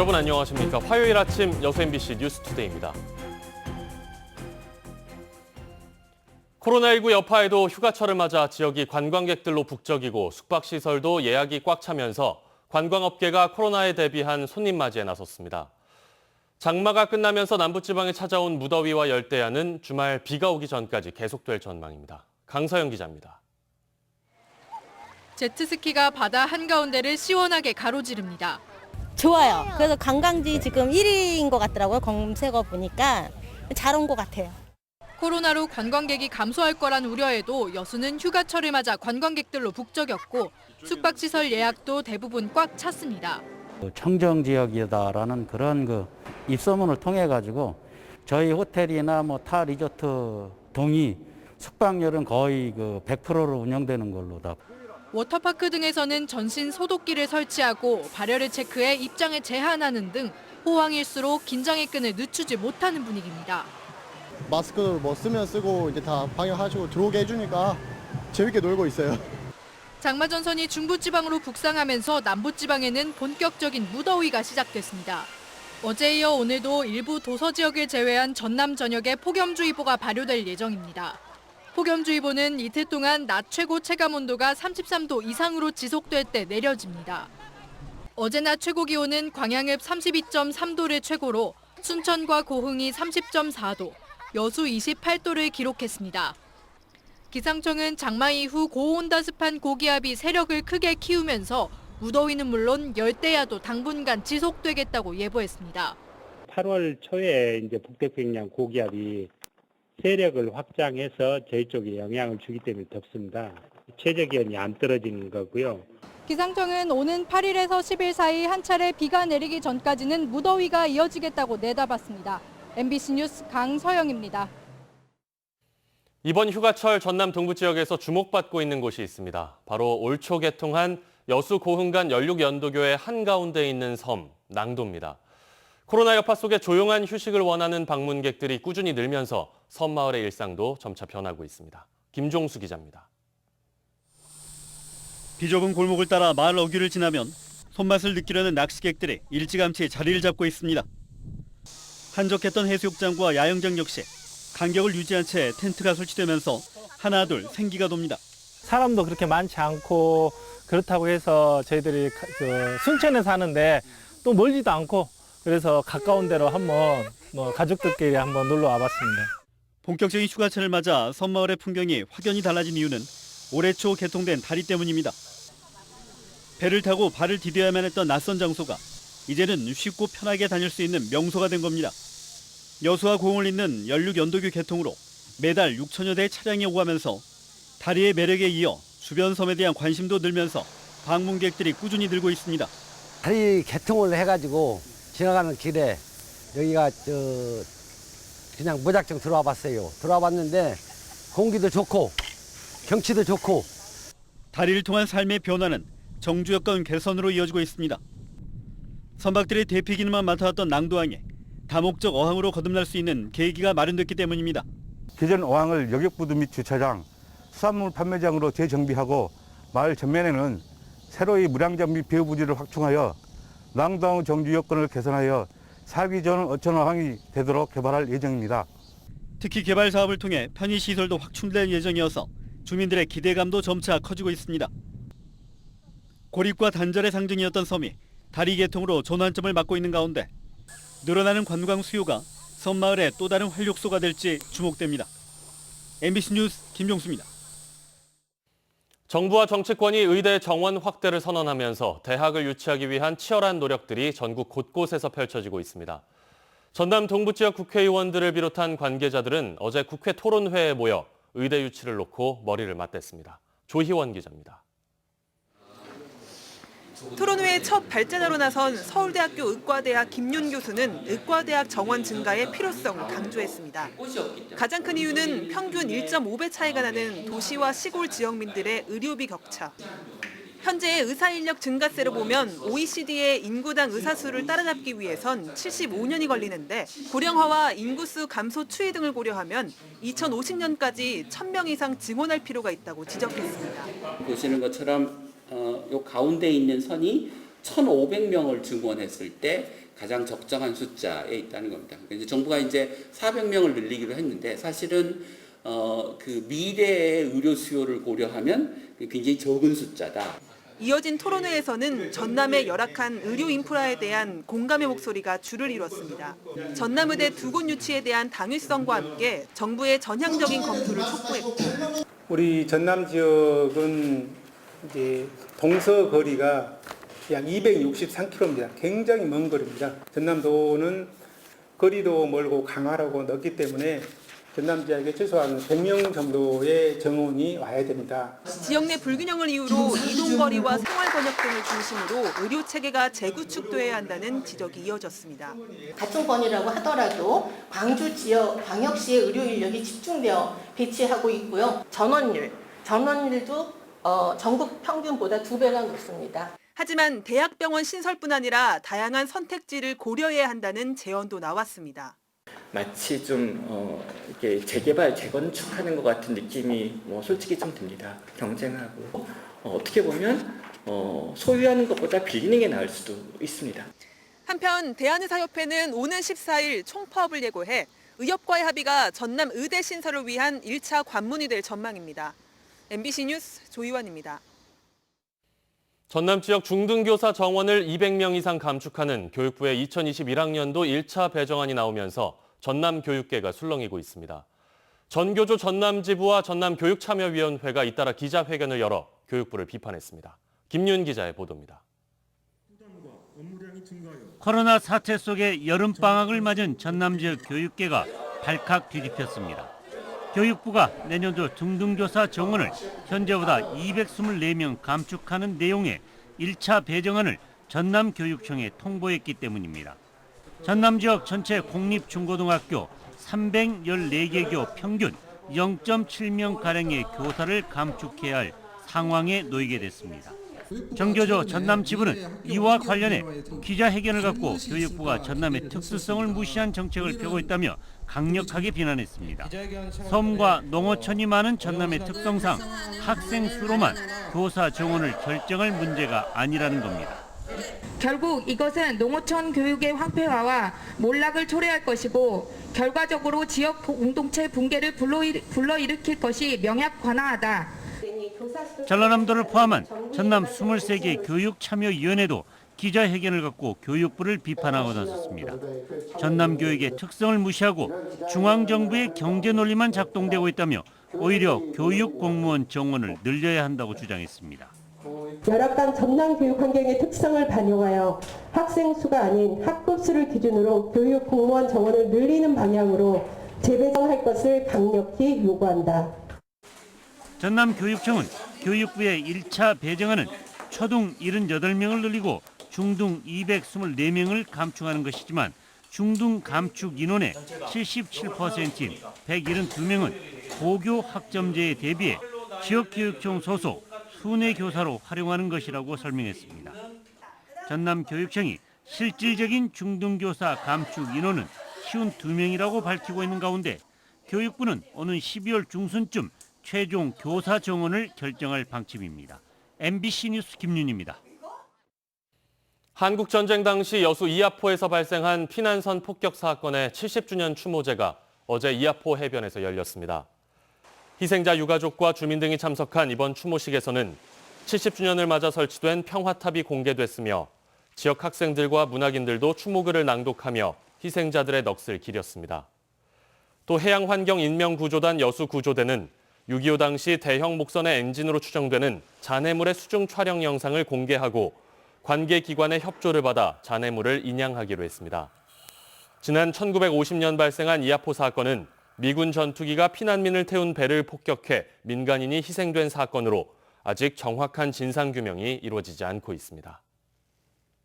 여러분 안녕하십니까? 화요일 아침 여수 MBC 뉴스투데이입니다. 코로나19 여파에도 휴가철을 맞아 지역이 관광객들로 북적이고 숙박시설도 예약이 꽉 차면서 관광업계가 코로나에 대비한 손님 맞이에 나섰습니다. 장마가 끝나면서 남부지방에 찾아온 무더위와 열대야는 주말 비가 오기 전까지 계속될 전망입니다. 강서영 기자입니다. 제트스키가 바다 한가운데를 시원하게 가로지릅니다. 좋아요. 그래서 관광지 지금 1위인 것 같더라고요. 검색어 보니까 잘 온 것 같아요. 코로나로 관광객이 감소할 거란 우려에도 여수는 휴가철을 맞아 관광객들로 북적였고 숙박시설 예약도 대부분 꽉 찼습니다. 청정 지역이다라는 그런 입소문을 통해 가지고 저희 호텔이나 타 리조트 동이 숙박률은 거의 100%로 운영되는 걸로 다. 워터파크 등에서는 전신 소독기를 설치하고 발열을 체크해 입장을 제한하는 등 호황일수록 긴장의 끈을 늦추지 못하는 분위기입니다. 마스크 쓰면 쓰고 이제 다 방역하시고 들어오게 해주니까 재밌게 놀고 있어요. 장마 전선이 중부지방으로 북상하면서 남부지방에는 본격적인 무더위가 시작됐습니다. 어제에 이어 오늘도 일부 도서 지역을 제외한 전남 전역에 폭염주의보가 발효될 예정입니다. 폭염주의보는 이틀 동안 낮 최고 체감온도가 33도 이상으로 지속될 때 내려집니다. 어제 낮 최고 기온은 광양읍 32.3도를 최고로 순천과 고흥이 30.4도, 여수 28도를 기록했습니다. 기상청은 장마 이후 고온다습한 고기압이 세력을 크게 키우면서 무더위는 물론 열대야도 당분간 지속되겠다고 예보했습니다. 8월 초에 이제 북태평양 고기압이 세력을 확장해서 저희 쪽에 영향을 주기 때문에 덥습니다. 최저 기온이 안 떨어지는 거고요. 기상청은 오는 8일에서 10일 사이 한 차례 비가 내리기 전까지는 무더위가 이어지겠다고 내다봤습니다. MBC 뉴스 강서영입니다. 이번 휴가철 전남 동부 지역에서 주목받고 있는 곳이 있습니다. 바로 올 초 개통한 여수 고흥 간 연륙연도교의 한가운데 있는 섬, 낭도입니다. 코로나 여파 속에 조용한 휴식을 원하는 방문객들이 꾸준히 늘면서 섬마을의 일상도 점차 변하고 있습니다. 김종수 기자입니다. 비좁은 골목을 따라 마을 어귀를 지나면 손맛을 느끼려는 낚시객들이 일찌감치 자리를 잡고 있습니다. 한적했던 해수욕장과 야영장 역시 간격을 유지한 채 텐트가 설치되면서 하나둘 생기가 돕니다. 사람도 그렇게 많지 않고 그렇다고 해서 저희들이 순천에 사는데 또 멀지도 않고 그래서 가까운 데로 한번 가족들끼리 한번 놀러 와봤습니다. 본격적인 휴가철을 맞아 섬마을의 풍경이 확연히 달라진 이유는 올해 초 개통된 다리 때문입니다. 배를 타고 발을 디뎌야만 했던 낯선 장소가 이제는 쉽고 편하게 다닐 수 있는 명소가 된 겁니다. 여수와 고흥을 잇는 연륙연도교 개통으로 매달 6천여 대의 차량이 오가면서 다리의 매력에 이어 주변 섬에 대한 관심도 늘면서 방문객들이 꾸준히 늘고 있습니다. 다리 개통을 해가지고 지나가는 길에 여기가 그냥 무작정 들어와 봤어요. 들어와 봤는데 공기도 좋고 경치도 좋고. 다리를 통한 삶의 변화는 정주 여건 개선으로 이어지고 있습니다. 선박들의 대피 기능만 맡아왔던 낭도항에 다목적 어항으로 거듭날 수 있는 계기가 마련됐기 때문입니다. 기존 어항을 여객부두 및 주차장, 수산물 판매장으로 재정비하고 마을 전면에는 새로이 물양장 및 배후 부지를 확충하여 낭도항 정주 여건을 개선하여 살기 좋은 어촌 어항이 되도록 개발할 예정입니다. 특히 개발 사업을 통해 편의시설도 확충될 예정이어서 주민들의 기대감도 점차 커지고 있습니다. 고립과 단절의 상징이었던 섬이 다리 개통으로 전환점을 맞고 있는 가운데 늘어나는 관광 수요가 섬마을의 또 다른 활력소가 될지 주목됩니다. MBC 뉴스 김종수입니다. 정부와 정치권이 의대 정원 확대를 선언하면서 대학을 유치하기 위한 치열한 노력들이 전국 곳곳에서 펼쳐지고 있습니다. 전남 동부 지역 국회의원들을 비롯한 관계자들은 어제 국회 토론회에 모여 의대 유치를 놓고 머리를 맞댔습니다. 조희원 기자입니다. 토론회의 첫 발제자로 나선 서울대학교 의과대학 김윤 교수는 의과대학 정원 증가의 필요성을 강조했습니다. 가장 큰 이유는 평균 1.5배 차이가 나는 도시와 시골 지역민들의 의료비 격차. 현재의 의사 인력 증가세를 보면 OECD의 인구당 의사 수를 따라잡기 위해선 75년이 걸리는데 고령화와 인구수 감소 추이 등을 고려하면 2050년까지 1,000명 이상 증원할 필요가 있다고 지적했습니다. 보시는 것처럼 요 가운데 있는 선이 1,500명을 증원했을 때 가장 적정한 숫자에 있다는 겁니다. 이제 정부가 이제 400명을 늘리기로 했는데 사실은 그 미래의 의료 수요를 고려하면 굉장히 적은 숫자다. 이어진 토론회에서는 전남의 열악한 의료 인프라에 대한 공감의 목소리가 줄을 이뤘습니다. 전남의대 두 곳 유치에 대한 당위성과 함께 정부의 전향적인 검토를 촉구했고, 우리 전남 지역은 이제 동서 거리가 약 263km입니다. 굉장히 먼 거리입니다. 전남도는 거리도 멀고 강화라고 넣기 때문에 전남 지역에 최소한 100명 정도의 정원이 와야 됩니다. 지역 내 불균형을 이유로 이동거리와 생활번역 등을 중심으로 의료 체계가 재구축돼야 한다는 지적이 이어졌습니다. 같은 건이라고 하더라도 광주 지역 광역시의 의료 인력이 집중되어 배치하고 있고요. 전원율도 전국 평균보다 2배가 높습니다. 하지만 대학병원 신설뿐 아니라 다양한 선택지를 고려해야 한다는 제언도 나왔습니다. 마치 좀 이렇게 재개발, 재건축하는 것 같은 느낌이 솔직히 좀 듭니다. 경쟁하고 어떻게 보면 소유하는 것보다 빌리는 게 나을 수도 있습니다. 한편 대한의사협회는 오는 14일 총파업을 예고해 의협과의 합의가 전남 의대 신설을 위한 1차 관문이 될 전망입니다. MBC 뉴스 조희원입니다. 전남 지역 중등교사 정원을 200명 이상 감축하는 교육부의 2021학년도 1차 배정안이 나오면서 전남 교육계가 술렁이고 있습니다. 전교조 전남지부와 전남교육참여위원회가 잇따라 기자회견을 열어 교육부를 비판했습니다. 김윤 기자의 보도입니다. 코로나 사태 속에 여름방학을 맞은 전남 지역 교육계가 발칵 뒤집혔습니다. 교육부가 내년도 중등교사 정원을 현재보다 224명 감축하는 내용의 1차 배정안을 전남교육청에 통보했기 때문입니다. 전남 지역 전체 공립중고등학교 314개 교 평균 0.7명가량의 교사를 감축해야 할 상황에 놓이게 됐습니다. 전교조 전남지부는 이와 관련해 기자회견을 갖고 교육부가 전남의 특수성을 무시한 정책을 펴고 있다며 강력하게 비난했습니다. 섬과 농어촌이 많은 전남의 특성상 학생 수로만 교사 정원을 결정할 문제가 아니라는 겁니다. 결국 이것은 농어촌 교육의 황폐화와 몰락을 초래할 것이고 결과적으로 지역 공동체 붕괴를 불러일으킬 것이 명약관화하다. 전라남도를 포함한 전남 23개 교육참여위원회도 기자회견을 갖고 교육부를 비판하고 나섰습니다. 전남 교육의 특성을 무시하고 중앙정부의 경제 논리만 작동되고 있다며 오히려 교육 공무원 정원을 늘려야 한다고 주장했습니다. 열악한 전남 교육 환경의 특성을 반영하여 학생 수가 아닌 학급 수를 기준으로 교육 공무원 정원을 늘리는 방향으로 재배정할 것을 강력히 요구한다. 전남교육청은 교육부의 1차 배정안은 초등 78명을 늘리고 중등 224명을 감축하는 것이지만 중등 감축 인원의 77%인 172명은 고교 학점제에 대비해 지역교육청 소속 순회 교사로 활용하는 것이라고 설명했습니다. 전남교육청이 실질적인 중등교사 감축 인원은 52명이라고 밝히고 있는 가운데 교육부는 오는 12월 중순쯤 최종 교사 정원을 결정할 방침입니다. MBC 뉴스 김윤입니다. 한국전쟁 당시 여수 이하포에서 발생한 피난선 폭격 사건의 70주년 추모제가 어제 이하포 해변에서 열렸습니다. 희생자 유가족과 주민 등이 참석한 이번 추모식에서는 70주년을 맞아 설치된 평화탑이 공개됐으며 지역 학생들과 문학인들도 추모글을 낭독하며 희생자들의 넋을 기렸습니다. 또 해양환경인명구조단 여수구조대는 6.25 당시 대형 목선의 엔진으로 추정되는 잔해물의 수중 촬영 영상을 공개하고 관계기관의 협조를 받아 잔해물을 인양하기로 했습니다. 지난 1950년 발생한 이하포 사건은 미군 전투기가 피난민을 태운 배를 폭격해 민간인이 희생된 사건으로 아직 정확한 진상규명이 이루어지지 않고 있습니다.